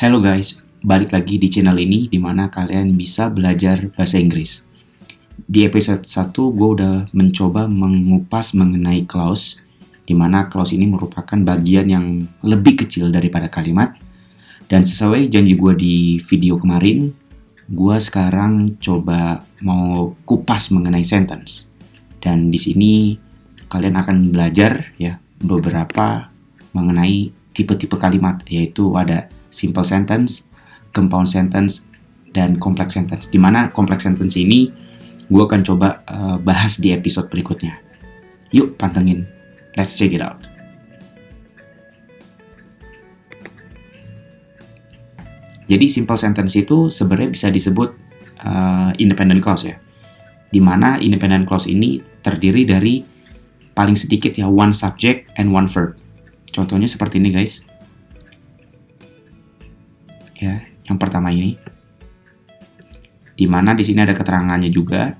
Halo guys, balik lagi di channel ini di mana kalian bisa belajar bahasa Inggris. Di episode 1 gue udah mencoba mengupas mengenai clause, di mana clause ini merupakan bagian yang lebih kecil daripada kalimat. Dan sesuai janji gue di video kemarin, gue sekarang coba mau kupas mengenai sentence. Dan di sini kalian akan belajar ya beberapa mengenai tipe-tipe kalimat, yaitu ada simple sentence, compound sentence, dan complex sentence. Di mana complex sentence ini gue akan coba bahas di episode berikutnya. Yuk pantengin, let's check it out. Jadi simple sentence itu sebenarnya bisa disebut independent clause ya. Di mana independent clause ini terdiri dari paling sedikit ya one subject and one verb. Contohnya seperti ini guys. Ya, yang pertama ini, di mana di sini ada keterangannya juga,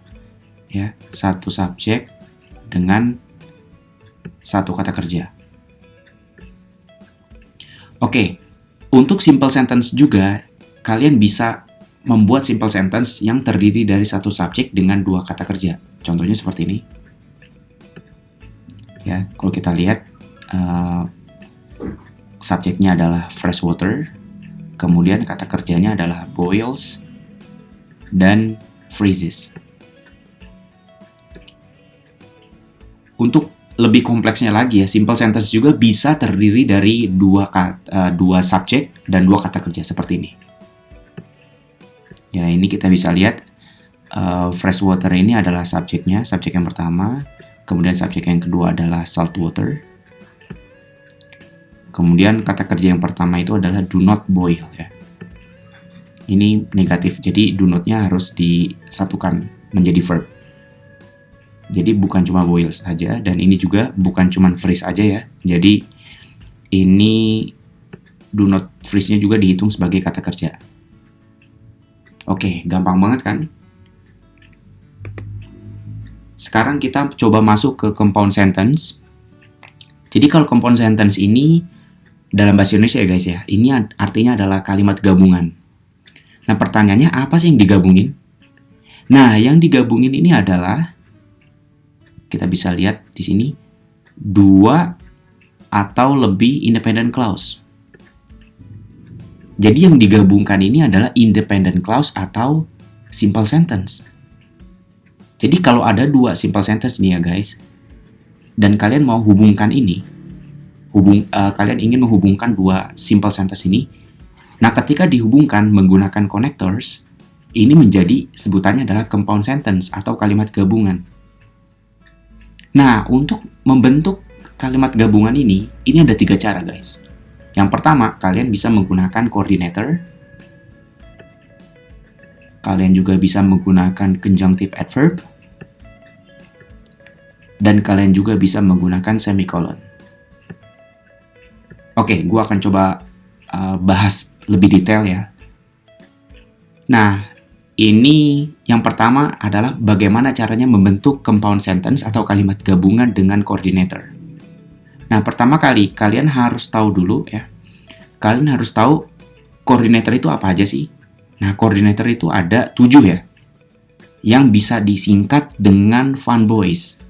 ya, satu subjek dengan satu kata kerja. Oke, untuk simple sentence juga kalian bisa membuat simple sentence yang terdiri dari satu subjek dengan dua kata kerja. Contohnya seperti ini. Ya, kalau kita lihat subjeknya adalah fresh water. Kemudian kata kerjanya adalah boils dan freezes. Untuk lebih kompleksnya lagi ya, simple sentence juga bisa terdiri dari dua subjek dan dua kata kerja seperti ini. Ya, ini kita bisa lihat fresh water ini adalah subjeknya, subjek yang pertama. Kemudian subjek yang kedua adalah salt water. Kemudian kata kerja yang pertama itu adalah do not boil ya. Ini negatif, jadi do not-nya harus disatukan menjadi verb. Jadi bukan cuma boil saja, dan ini juga bukan cuma freeze aja ya. Jadi ini do not freeze-nya juga dihitung sebagai kata kerja. Oke, gampang banget kan? Sekarang kita coba masuk ke compound sentence. Jadi kalau compound sentence ini dalam bahasa Indonesia ya guys ya, ini artinya adalah kalimat gabungan. Nah pertanyaannya apa sih yang digabungin? Nah yang digabungin ini adalah, kita bisa lihat di sini, dua atau lebih independent clause. Jadi yang digabungkan ini adalah independent clause atau simple sentence. Jadi kalau ada dua simple sentence nih ya guys, dan kalian mau hubungkan ini, kalian ingin menghubungkan dua simple sentence ini. Nah, ketika dihubungkan menggunakan connectors, ini menjadi sebutannya adalah compound sentence atau kalimat gabungan. Nah, untuk membentuk kalimat gabungan ini ada 3 cara guys. Yang pertama, kalian bisa menggunakan coordinator. Kalian juga bisa menggunakan conjunctive adverb. Dan kalian juga bisa menggunakan semicolon. Oke, gue akan coba bahas lebih detail ya. Nah, ini yang pertama adalah bagaimana caranya membentuk compound sentence atau kalimat gabungan dengan coordinator. Nah, pertama kali kalian harus tahu dulu ya. Kalian harus tahu coordinator itu apa aja sih? Nah, coordinator itu ada 7 ya. Yang bisa disingkat dengan fun boys,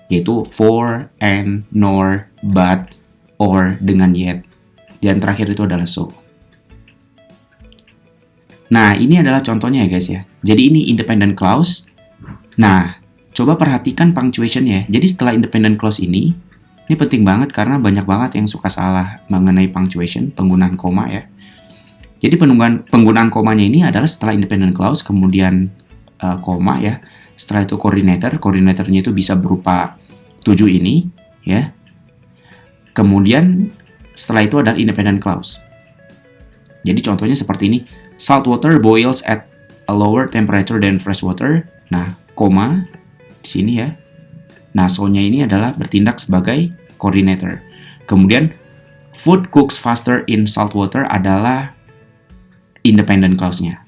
yaitu for, and, nor, but, or dengan yet, dan terakhir itu adalah so. Nah, ini adalah contohnya ya guys ya. Jadi ini independent clause. Nah, coba perhatikan punctuation ya. Jadi setelah independent clause ini penting banget karena banyak banget yang suka salah mengenai punctuation, penggunaan koma ya. Jadi penggunaan komanya ini adalah setelah independent clause, kemudian koma ya. Setelah itu koordinatornya itu bisa berupa 7 ini ya. Kemudian setelah itu adalah independent clause. Jadi contohnya seperti ini. Salt water boils at a lower temperature than fresh water. Nah, koma di sini ya. Nah, so-nya ini adalah bertindak sebagai coordinator. Kemudian food cooks faster in salt water adalah independent clause-nya.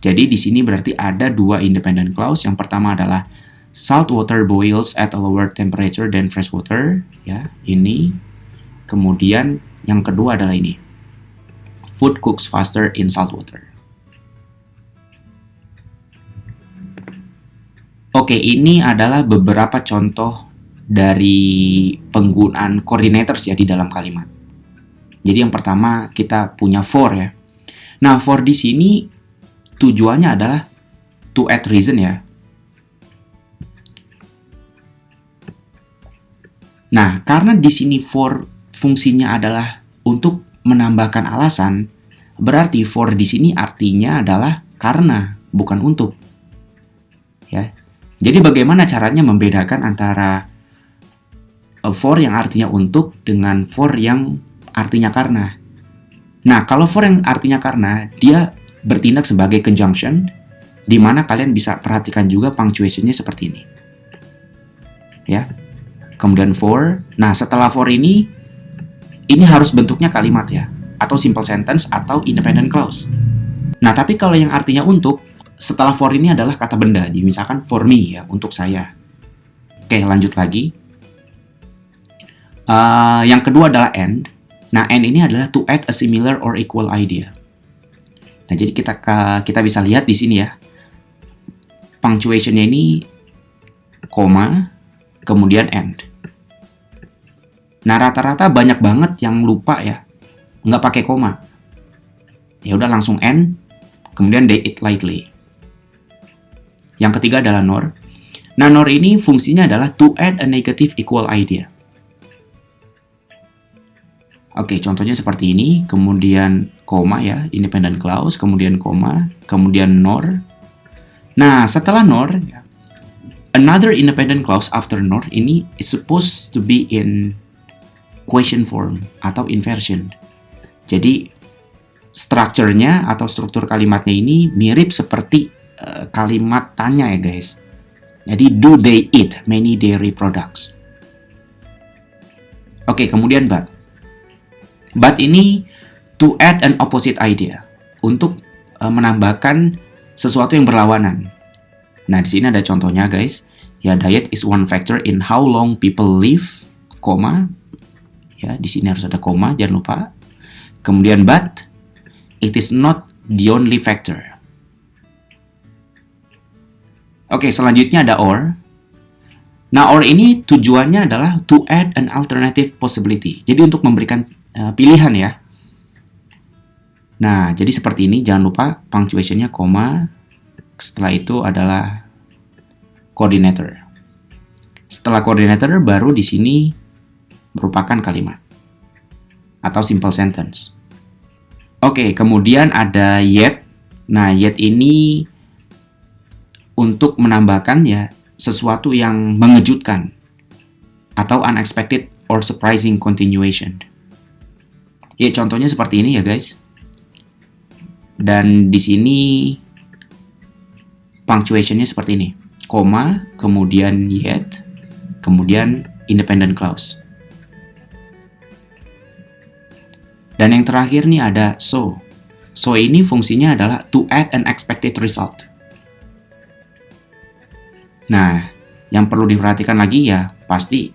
Jadi di sini berarti ada 2 independent clause. Yang pertama adalah salt water boils at a lower temperature than fresh water, ya, ini. Kemudian yang kedua adalah ini. Food cooks faster in salt water. Oke, ini adalah beberapa contoh dari penggunaan coordinators ya di dalam kalimat. Jadi yang pertama kita punya for ya. Nah, for di sini tujuannya adalah to add reason ya. Nah, karena di sini for fungsinya adalah untuk menambahkan alasan, berarti for di sini artinya adalah karena, bukan untuk. Ya. Jadi bagaimana caranya membedakan antara for yang artinya untuk dengan for yang artinya karena? Nah, kalau for yang artinya karena, dia bertindak sebagai conjunction, di mana kalian bisa perhatikan juga punctuation-nya seperti ini. Ya. Kemudian for. Nah, setelah for ini harus bentuknya kalimat ya, atau simple sentence atau independent clause. Nah, tapi kalau yang artinya untuk, setelah for ini adalah kata benda. Jadi misalkan for me ya, untuk saya. Oke, lanjut lagi. Yang kedua adalah and. Nah, and ini adalah to add a similar or equal idea. Nah, jadi kita bisa lihat di sini ya. Punctuation-nya ini koma, kemudian and. Nah, rata-rata banyak banget yang lupa ya, nggak pakai koma. Ya udah langsung and, kemudian they eat lightly. Yang ketiga adalah nor. Nah, nor ini fungsinya adalah to add a negative equal idea. Oke, contohnya seperti ini, kemudian koma ya, independent clause, kemudian koma, kemudian nor. Nah, setelah nor, ya, another independent clause after nor ini is supposed to be in question form atau inversion. Jadi, strukturnya atau struktur kalimatnya ini mirip seperti kalimat tanya ya guys. Jadi, do they eat many dairy products? Oke, kemudian but. But ini to add an opposite idea, untuk menambahkan sesuatu yang berlawanan. Nah, di sini ada contohnya guys. Ya, diet is one factor in how long people live, koma. Ya, di sini harus ada koma, jangan lupa. Kemudian but it is not the only factor. Oke, selanjutnya ada or. Nah, or ini tujuannya adalah to add an alternative possibility. Jadi untuk memberikan pilihan ya. Nah, jadi seperti ini, jangan lupa punctuation-nya koma. Setelah itu adalah coordinator. Setelah coordinator baru di sini merupakan kalimat atau simple sentence. Oke, kemudian ada yet. Nah, yet ini untuk menambahkan ya sesuatu yang mengejutkan atau unexpected or surprising continuation. Ya, contohnya seperti ini ya, guys. Dan di sini punctuation-nya seperti ini. Koma, kemudian yet, kemudian independent clause. Dan yang terakhir nih ada so. So ini fungsinya adalah to add an expected result. Nah, yang perlu diperhatikan lagi ya, pasti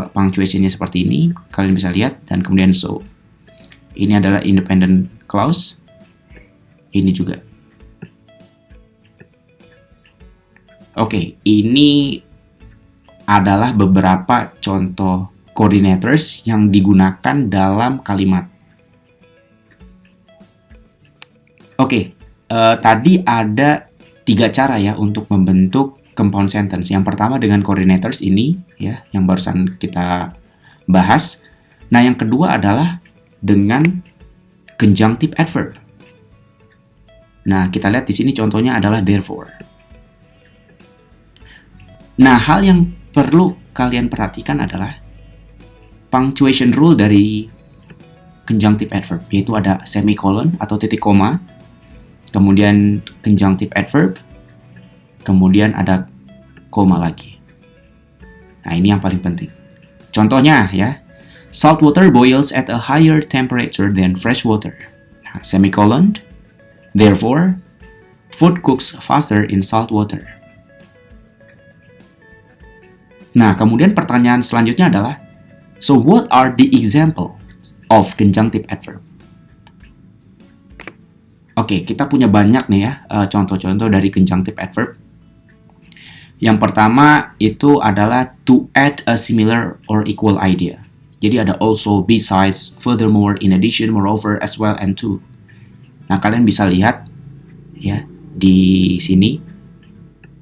punctuation-nya seperti ini. Kalian bisa lihat, dan kemudian so. Ini adalah independent clause. Ini juga. Oke, ini adalah beberapa contoh coordinators yang digunakan dalam kalimat. Oke, tadi ada 3 cara ya untuk membentuk compound sentence. Yang pertama dengan coordinators ini ya, yang barusan kita bahas. Nah, yang kedua adalah dengan conjunctive adverb. Nah, kita lihat di sini contohnya adalah therefore. Nah, hal yang perlu kalian perhatikan adalah punctuation rule dari conjunctive adverb, yaitu ada semicolon atau titik koma, kemudian conjunctive adverb, kemudian ada koma lagi. Nah, ini yang paling penting. Contohnya ya, salt water boils at a higher temperature than fresh water. Nah, semicolon, therefore, food cooks faster in salt water. Nah, kemudian pertanyaan selanjutnya adalah, so what are the example of conjunctive adverb? Oke, kita punya banyak nih ya contoh-contoh dari conjunctive adverb. Yang pertama itu adalah to add a similar or equal idea. Jadi ada also, besides, furthermore, in addition, moreover, as well, and to. Nah, kalian bisa lihat ya di sini.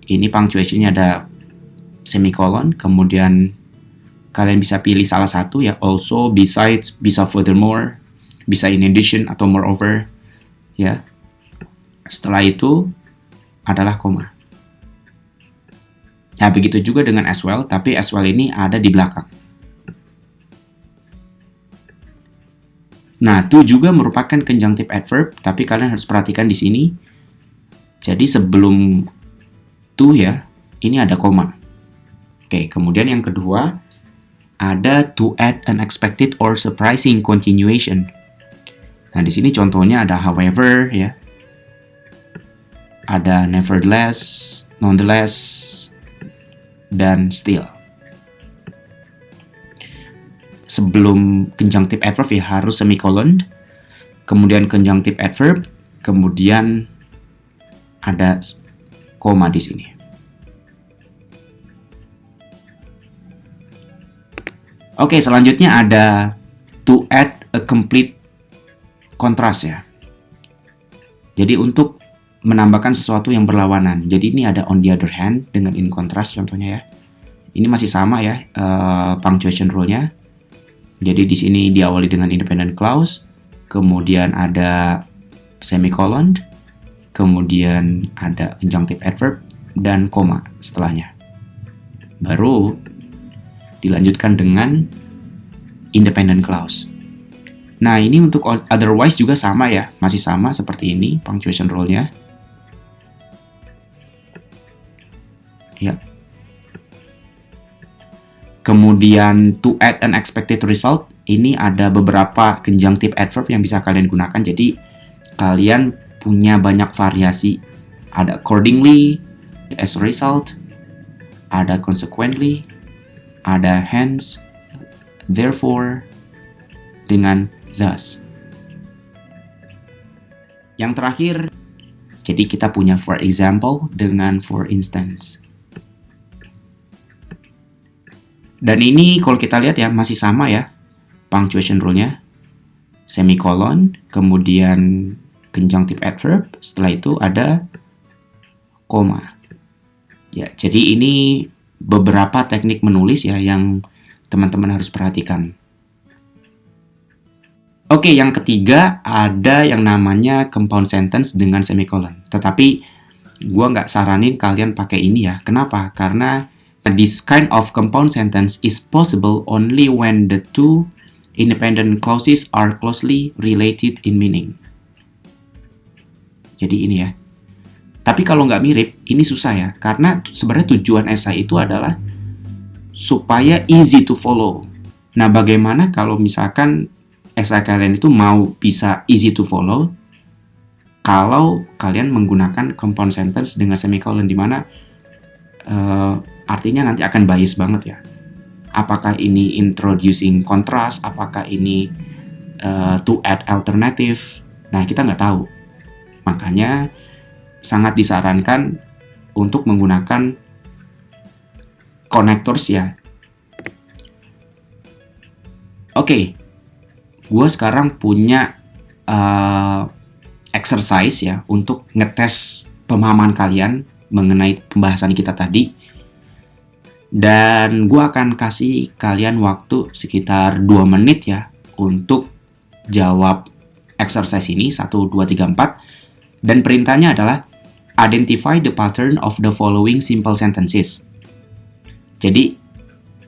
Ini punctuation-nya ada semicolon, kemudian kalian bisa pilih salah satu ya, also, besides, bisa furthermore, bisa in addition atau moreover ya. Setelah itu adalah koma. Nah, begitu juga dengan as well, tapi as well ini ada di belakang. Nah, to juga merupakan conjunctive adverb, tapi kalian harus perhatikan di sini. Jadi sebelum to ya, ini ada koma. Oke, kemudian yang kedua ada to add an unexpected or surprising continuation. Nah, di sini contohnya ada however ya. Ada nevertheless, nonetheless, dan still. Sebelum conjunctive adverb ya harus semicolon, kemudian conjunctive adverb, kemudian ada koma di sini. Oke, selanjutnya ada to add a complete contrast ya. Jadi untuk menambahkan sesuatu yang berlawanan. Jadi ini ada on the other hand dengan in contrast contohnya ya. Ini masih sama ya punctuation rule-nya. Jadi di sini diawali dengan independent clause, kemudian ada semicolon, kemudian ada conjunctive adverb dan koma setelahnya. Baru dilanjutkan dengan independent clause. Nah, ini untuk otherwise juga sama ya, masih sama seperti ini punctuation rule-nya. Ya. Kemudian to add an expected result, ini ada beberapa conjunctive adverb yang bisa kalian gunakan. Jadi kalian punya banyak variasi. Ada accordingly, as a result, ada consequently, ada hence, therefore, dengan thus. Yang terakhir, jadi kita punya for example dengan for instance. Dan ini kalau kita lihat ya masih sama ya punctuation rule-nya. Semicolon, kemudian conjunctive adverb, setelah itu ada koma. Ya, jadi ini beberapa teknik menulis ya yang teman-teman harus perhatikan. Oke, yang ketiga ada yang namanya compound sentence dengan semicolon. Tetapi gua nggak saranin kalian pakai ini ya. Kenapa? Karena this kind of compound sentence is possible only when the two independent clauses are closely related in meaning. Jadi ini ya. Tapi kalau nggak mirip, ini susah ya. Karena sebenarnya tujuan esai itu adalah supaya easy to follow. Nah, bagaimana kalau misalkan esai kalian itu mau bisa easy to follow kalau kalian menggunakan compound sentence dengan semicolon, di mana artinya nanti akan bias banget ya. Apakah ini introducing contrast, apakah ini to add alternative. Nah, kita nggak tahu. Makanya sangat disarankan untuk menggunakan connectors ya. Oke, gue sekarang punya exercise ya untuk ngetes pemahaman kalian mengenai pembahasan kita tadi. Dan gue akan kasih kalian waktu sekitar 2 menit ya untuk jawab exercise ini, 1, 2, 3, 4. Dan perintahnya adalah identify the pattern of the following simple sentences. Jadi,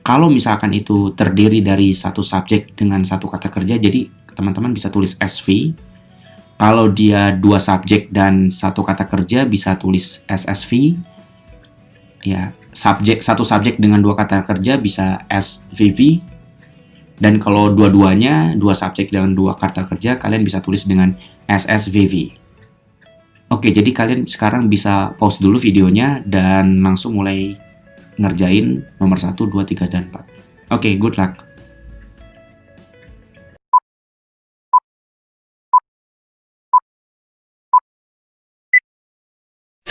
kalau misalkan itu terdiri dari satu subjek dengan satu kata kerja, jadi teman-teman bisa tulis SV. Kalau dia 2 subjek dan satu kata kerja, bisa tulis SSV. Ya, satu subjek dengan 2 kata kerja bisa SVV. Dan kalau dua-duanya 2 subjek dengan 2 kata kerja, kalian bisa tulis dengan SSVV. Oke, jadi kalian sekarang bisa pause dulu videonya dan langsung mulai ngerjain nomor 1, 2, 3, dan 4. Oke, good luck.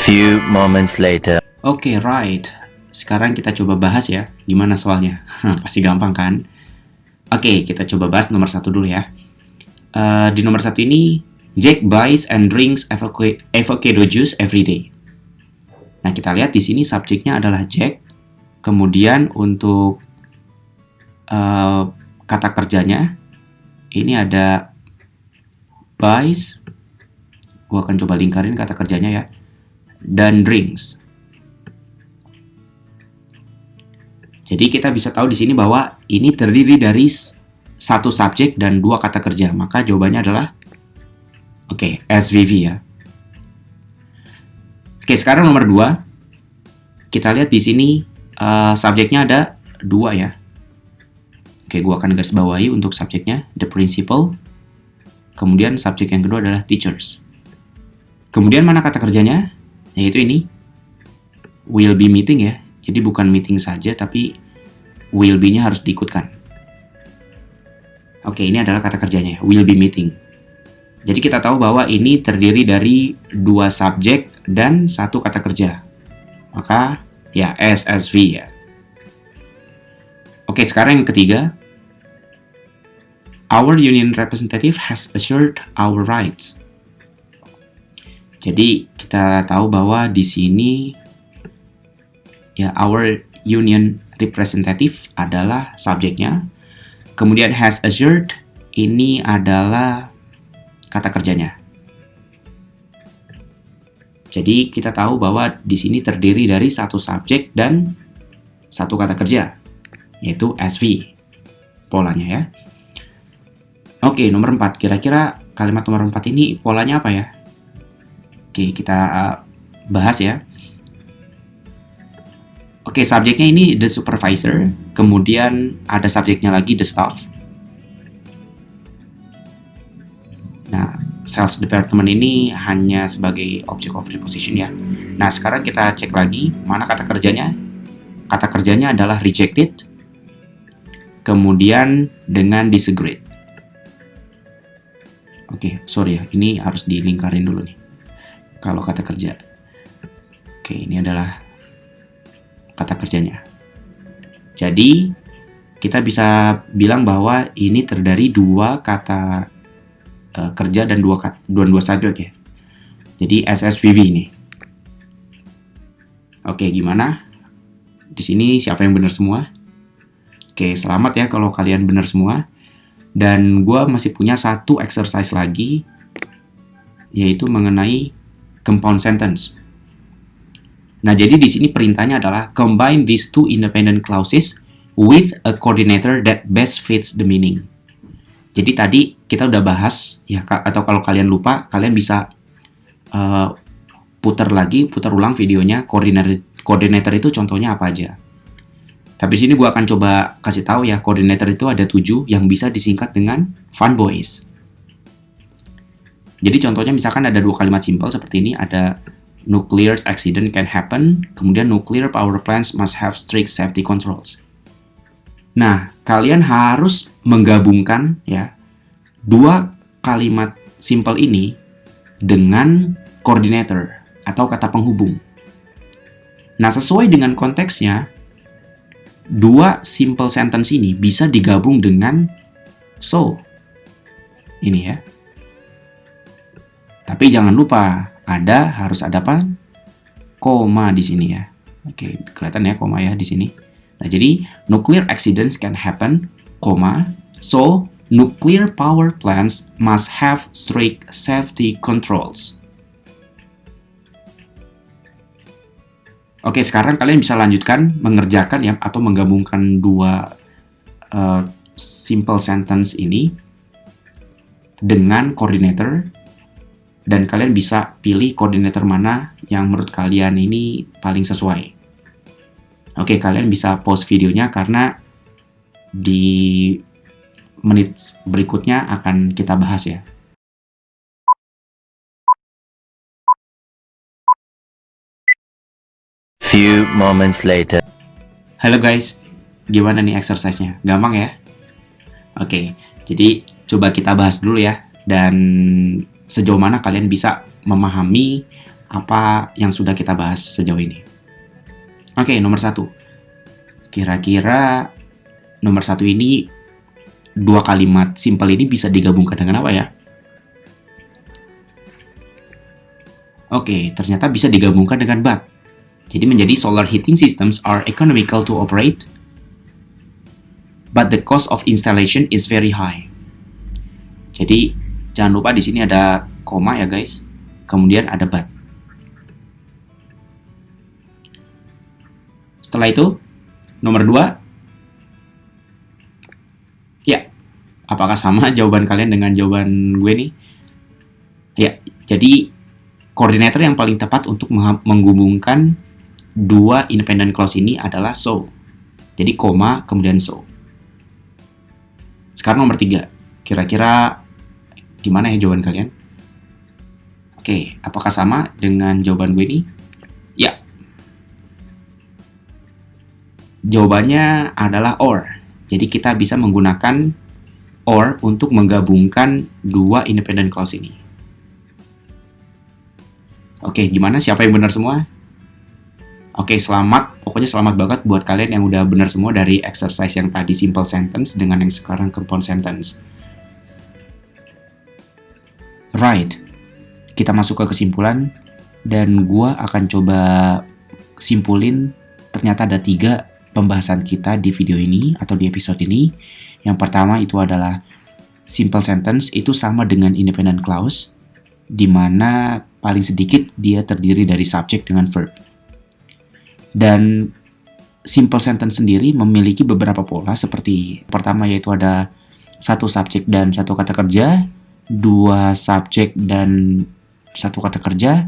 Few moments later. Oke, right. Sekarang kita coba bahas ya, gimana soalnya? Pasti gampang kan? Oke, kita coba bahas nomor 1 dulu ya. Di nomor 1 ini, Jack buys and drinks avocado juice every day. Nah, kita lihat di sini subjeknya adalah Jack. Kemudian untuk kata kerjanya, ini ada buys. Gua akan coba lingkarin kata kerjanya ya. Dan drinks. Jadi kita bisa tahu di sini bahwa ini terdiri dari satu subjek dan dua kata kerja. Maka jawabannya adalah SVV ya. Oke, sekarang nomor 2. Kita lihat di sini subjeknya ada 2 ya. Oke, gua akan garis bawahi untuk subjeknya the principal. Kemudian subjek yang kedua adalah teachers. Kemudian mana kata kerjanya? Yaitu ini will be meeting ya. Jadi bukan meeting saja, tapi will be-nya harus diikutkan. Oke, ini adalah kata kerjanya, will be meeting. Jadi kita tahu bahwa ini terdiri dari 2 subjek dan 1 kata kerja. Maka, ya, SSV ya. Oke, sekarang yang ketiga. Our union representative has assured our rights. Jadi, kita tahu bahwa di sini ya, our union representative adalah subjeknya. Kemudian has assured ini adalah kata kerjanya. Jadi kita tahu bahwa di sini terdiri dari 1 subjek dan 1 kata kerja, yaitu SV. Polanya ya. Oke, nomor 4. Kira-kira kalimat nomor 4 ini polanya apa ya? Oke, kita bahas ya. Oke, subjeknya ini the supervisor, kemudian ada subjeknya lagi the staff. Nah, sales department ini hanya sebagai object of preposition ya. Nah, sekarang kita cek lagi mana kata kerjanya. Kata kerjanya adalah rejected, kemudian dengan disagreed. Oke, sorry ya, ini harus dilingkarin dulu nih. Kalau kata kerja. Oke, ini adalah kata kerjanya. Jadi kita bisa bilang bahwa ini terdiri 2 kata kerja dan 2 subjek ya. Jadi SSVV ini. Oke, gimana? Di sini siapa yang benar semua? Oke, selamat ya kalau kalian benar semua. Dan gue masih punya 1 exercise lagi, yaitu mengenai compound sentence. Nah, jadi di sini perintahnya adalah combine these 2 independent clauses with a coordinator that best fits the meaning. Jadi tadi kita udah bahas ya, atau kalau kalian lupa, kalian bisa putar ulang videonya. Coordinator itu contohnya apa aja. Tapi di sini gue akan coba kasih tahu ya, coordinator itu ada 7 yang bisa disingkat dengan fun boys. Jadi contohnya misalkan ada 2 kalimat simple seperti ini, ada nuclear accident can happen, kemudian nuclear power plants must have strict safety controls. Nah, kalian harus menggabungkan ya 2 kalimat simple ini dengan coordinator atau kata penghubung. Nah, sesuai dengan konteksnya, 2 simple sentence ini bisa digabung dengan so. Ini ya. Tapi jangan lupa harus ada apa? Koma di sini ya. Oke, kelihatan ya koma ya di sini. Nah, jadi nuclear accidents can happen, koma, so nuclear power plants must have strict safety controls. Oke, sekarang kalian bisa lanjutkan mengerjakan ya atau menggabungkan 2 simple sentence ini dengan coordinator. Dan kalian bisa pilih koordinator mana yang menurut kalian ini paling sesuai. Oke, kalian bisa pause videonya karena di menit berikutnya akan kita bahas ya. Few moments later. Halo guys, gimana nih exercise-nya? Gampang ya? Oke, jadi coba kita bahas dulu ya. Dan sejauh mana kalian bisa memahami apa yang sudah kita bahas sejauh ini. Oke, nomor 1. Kira-kira nomor 1 ini, dua kalimat simple ini bisa digabungkan dengan apa ya? Oke, ternyata bisa digabungkan dengan but. Jadi menjadi solar heating systems are economical to operate, but the cost of installation is very high. Jadi jangan lupa di sini ada koma ya guys. Kemudian ada but. Setelah itu, nomor 2. Ya, apakah sama jawaban kalian dengan jawaban gue nih? Ya, jadi koordinator yang paling tepat untuk menghubungkan dua independent clause ini adalah so. Jadi koma, kemudian so. Sekarang nomor 3. Kira-kira gimana ya jawaban kalian? Oke, apakah sama dengan jawaban gue ini? Ya. Jawabannya adalah or. Jadi kita bisa menggunakan or untuk menggabungkan dua independent clause ini. Oke, gimana? Siapa yang benar semua? Oke, selamat. Pokoknya selamat banget buat kalian yang udah benar semua dari exercise yang tadi simple sentence dengan yang sekarang compound sentence. Right. Kita masuk ke kesimpulan dan gua akan coba simpulin ternyata ada 3 pembahasan kita di video ini atau di episode ini. Yang pertama itu adalah simple sentence itu sama dengan independent clause, di mana paling sedikit dia terdiri dari subject dengan verb. Dan simple sentence sendiri memiliki beberapa pola seperti pertama yaitu ada 1 subjek dan 1 kata kerja, 2 subjek dan 1 kata kerja,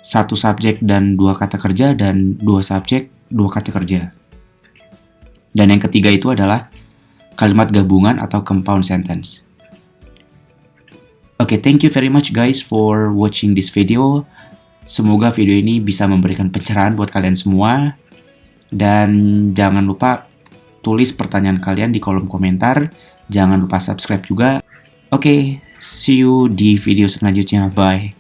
1 subjek dan 2 kata kerja, dan 2 subjek, 2 kata kerja. Dan yang ketiga itu adalah kalimat gabungan atau compound sentence. Oke, thank you very much guys for watching this video. Semoga video ini bisa memberikan pencerahan buat kalian semua. Dan jangan lupa tulis pertanyaan kalian di kolom komentar. Jangan lupa subscribe juga. Oke, see you di video selanjutnya. Bye.